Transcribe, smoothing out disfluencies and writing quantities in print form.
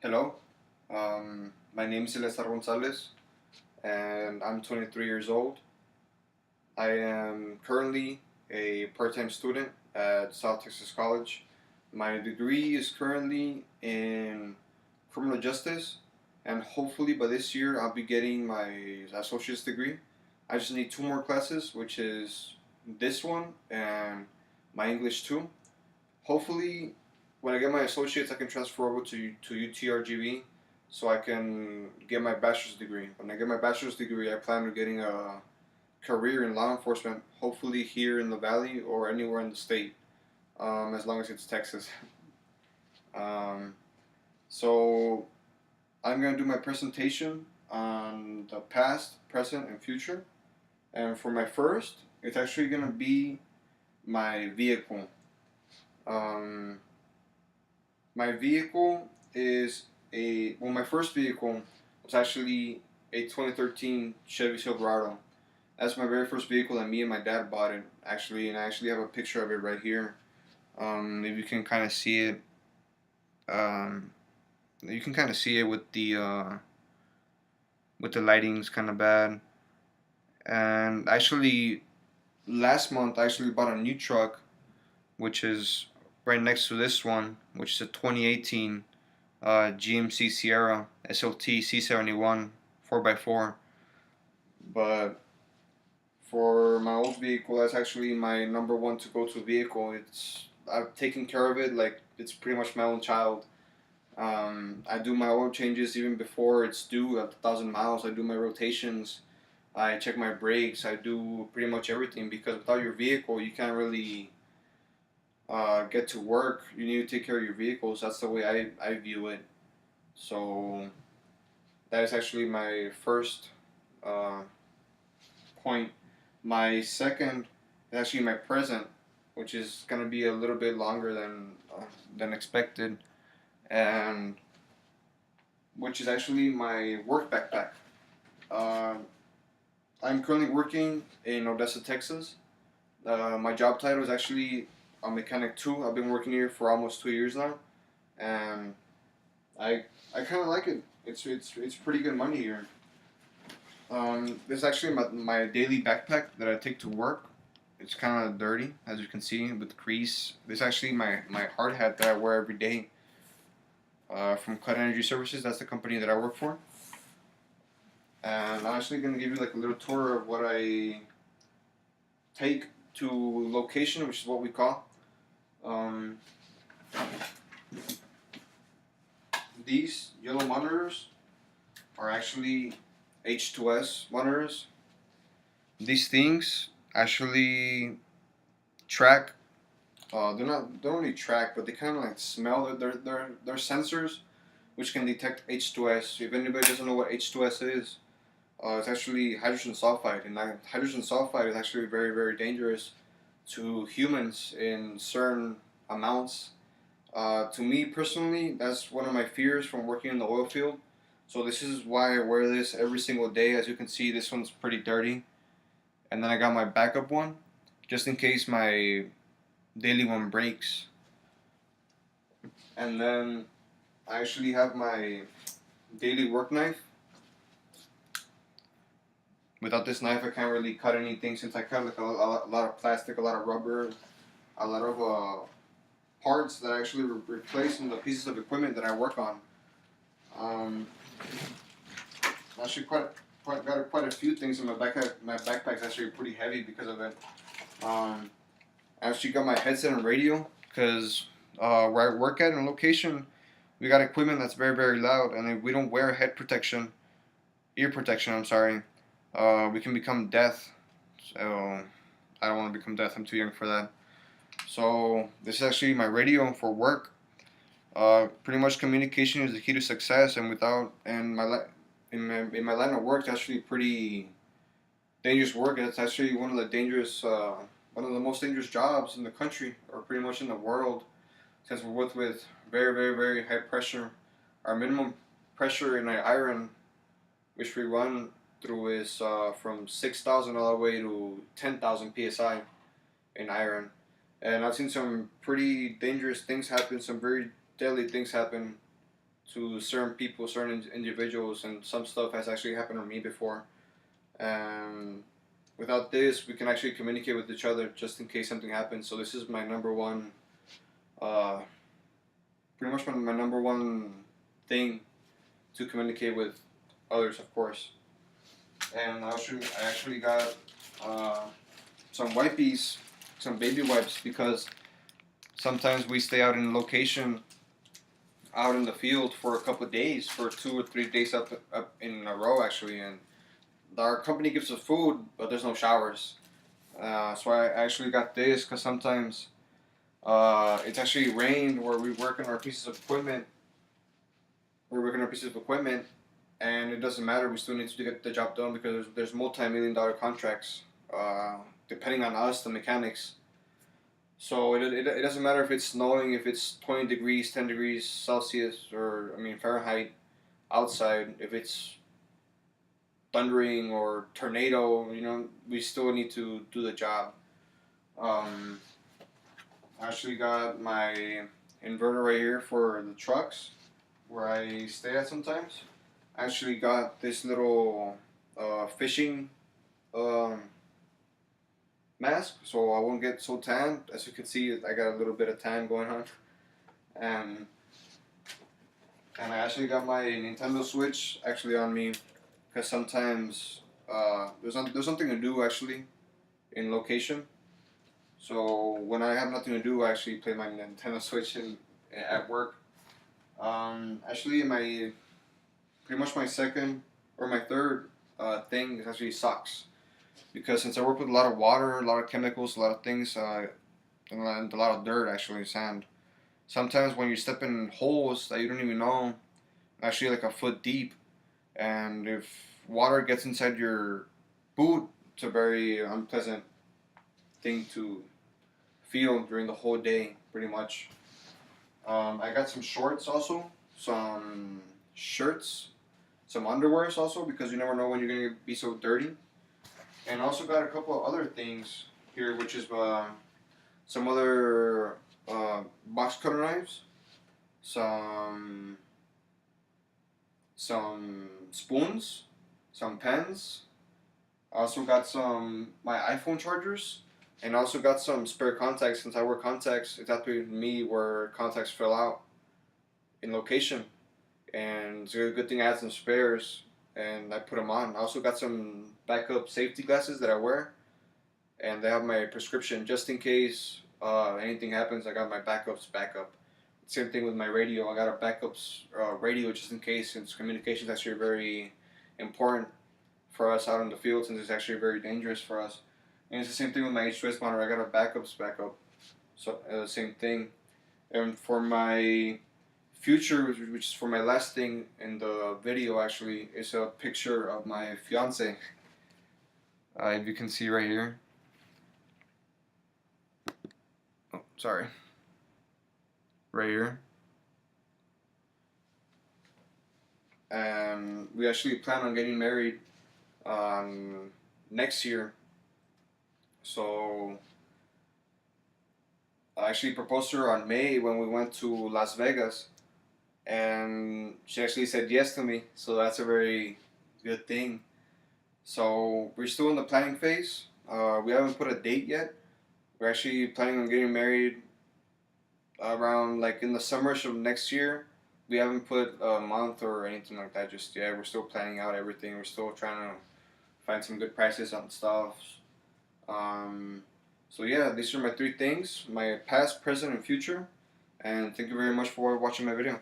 Hello, my name is Cesar Gonzalez, and I'm 23 years old. I am currently a part-time student at South Texas College. My degree is currently in criminal justice, and hopefully by this year I'll be getting my associate's degree. I just need two more classes, which is this one and my English 2. Hopefully, when I get my associates, I can transfer over to UTRGV so I can get my bachelor's degree. When I get my bachelor's degree, I plan on getting a career in law enforcement, hopefully here in the Valley or anywhere in the state, as long as it's Texas. um, so I'm going to do my presentation on the past, present, and future. And for my first, it's actually going to be my vehicle. Um, My vehicle is my first vehicle was actually a 2013 Chevy Silverado. That's my very first vehicle that me and my dad bought it, actually, and I actually have a picture of it right here. If you can kind of see it, um, you can kind of see it with the lighting's kind of bad. And actually, last month I actually bought a new truck, which is right next to this one, which is a 2018 GMC Sierra SLT C71 4x4. But for my old vehicle, that's actually my number one to go to vehicle. I've taken care of it like it's pretty much my own child. I do my oil changes even before it's due at 1,000 miles. I do my rotations. I check my brakes. I do pretty much everything because without your vehicle, you can't really get to work. You need to take care of your vehicles. That's the way I view it. So that is actually my first uh, point. My second is actually my present, which is gonna be a little bit longer than expected, and which is actually my work backpack. Uh, I'm currently working in Odessa, Texas. My job title is actually a mechanic two. I've been working here for almost 2 years now, and I I kind of like it. It's pretty good money here. This is actually my daily backpack that I take to work. It's kind of dirty, as you can see, with crease. This is actually my hard hat that I wear every day from Cut Energy Services. That's the company that I work for. And I'm actually going to give you like a little tour of what I take to location, which is what we call. Um, these yellow monitors are actually H2S monitors. These things actually track. They don't really track, but they kind of like smell. They're sensors which can detect H2S. If anybody doesn't know what H2S is, it's actually hydrogen sulfide, and hydrogen sulfide is actually very dangerous to humans in certain amounts. To me personally, that's one of my fears from working in the oil field. So this is why I wear this every single day. As you can see, this one's pretty dirty, and then I got my backup one, just in case my daily one breaks. And then I actually have my daily work knife. Without this knife, I can't really cut anything since I cut like a lot of plastic, a lot of rubber, a lot of parts that I actually replace in the pieces of equipment that I work on. Um, Actually, quite a few things in my backpack. My backpack's actually pretty heavy because of it. Um, I actually got my headset and radio because where I work at in location, we got equipment that's very loud, and if we don't wear ear protection, I'm sorry, we can become deaf. So I don't want to become deaf. I'm too young for that. So this is actually my radio for work. Pretty much communication is the key to success, and without and in my line of work, it's actually pretty dangerous work. It's actually one of the most dangerous jobs in the country, or pretty much in the world, since we're worked with very high pressure. Our minimum pressure in an iron, which we run through, is from 6,000 all the way to 10,000 psi in iron. And I've seen some pretty dangerous things happen, some very deadly things happen to certain people, certain individuals, and some stuff has actually happened to me before. And without this, we can actually communicate with each other just in case something happens. So this is my number one, uh, pretty much my number one thing to communicate with others, of course. And I actually got uh, some wipes, some baby wipes, because sometimes we stay out in location, out in the field for a couple of days, for 2 or 3 days up in a row actually, and our company gives us food, but there's no showers. So I actually got this because sometimes it's actually rained where we work on our pieces of equipment. We're working on pieces of equipment, and it doesn't matter. We still need to get the job done because there's multi-million-dollar contracts, depending on us, the mechanics. So it doesn't matter if it's snowing, if it's 20 degrees, 10 degrees Celsius, or I mean Fahrenheit outside. If it's thundering or tornado, we still need to do the job. Um, I actually got my inverter right here for the trucks where I stay at sometimes. I actually got this little fishing um, mask so I won't get so tan. As you can see, I got a little bit of tan going on. And, and I actually got my Nintendo Switch actually on me because sometimes there's something to do actually in location. So when I have nothing to do, I actually play my Nintendo Switch at work. Actually, my pretty much my second or my third thing is actually socks, because since I work with a lot of water, a lot of chemicals, a lot of things, and a lot of dirt actually, sand. Sometimes when you step in holes that you don't even know, actually like a foot deep, and if water gets inside your boot, it's a very unpleasant thing to feel during the whole day, pretty much. I got some shorts also, some shirts, some underwears also, because you never know when you're gonna be so dirty. And also got a couple of other things here, which is some other box cutter knives, some spoons, some pens. I also got some my iPhone chargers, and also got some spare contacts. Since I wear contacts, it's up to me where contacts fill out in location, and it's a good thing I had some spares, and I put them on. I also got some backup safety glasses that I wear, and they have my prescription just in case anything happens. I got my backups backup. Same thing with my radio. I got a backups radio just in case, since communication is actually very important for us out in the field, since it's actually very dangerous for us. And it's the same thing with my H2S monitor. I got a backups backup. So same thing. And for my future, which is for my last thing in the video actually, is a picture of my fiance. If you can see right here. Oh, sorry. Right here. And we actually plan on getting married next year. So I actually proposed to her on May when we went to Las Vegas, and she actually said yes to me. So that's a very good thing. So we're still in the planning phase. We haven't put a date yet. We're actually planning on getting married around like in the summerish of next year. We haven't put a month or anything like that just yet. We're still planning out everything. We're still trying to find some good prices on stuff. Um, so yeah, these are my three things: my past, present, and future. And thank you very much for watching my video.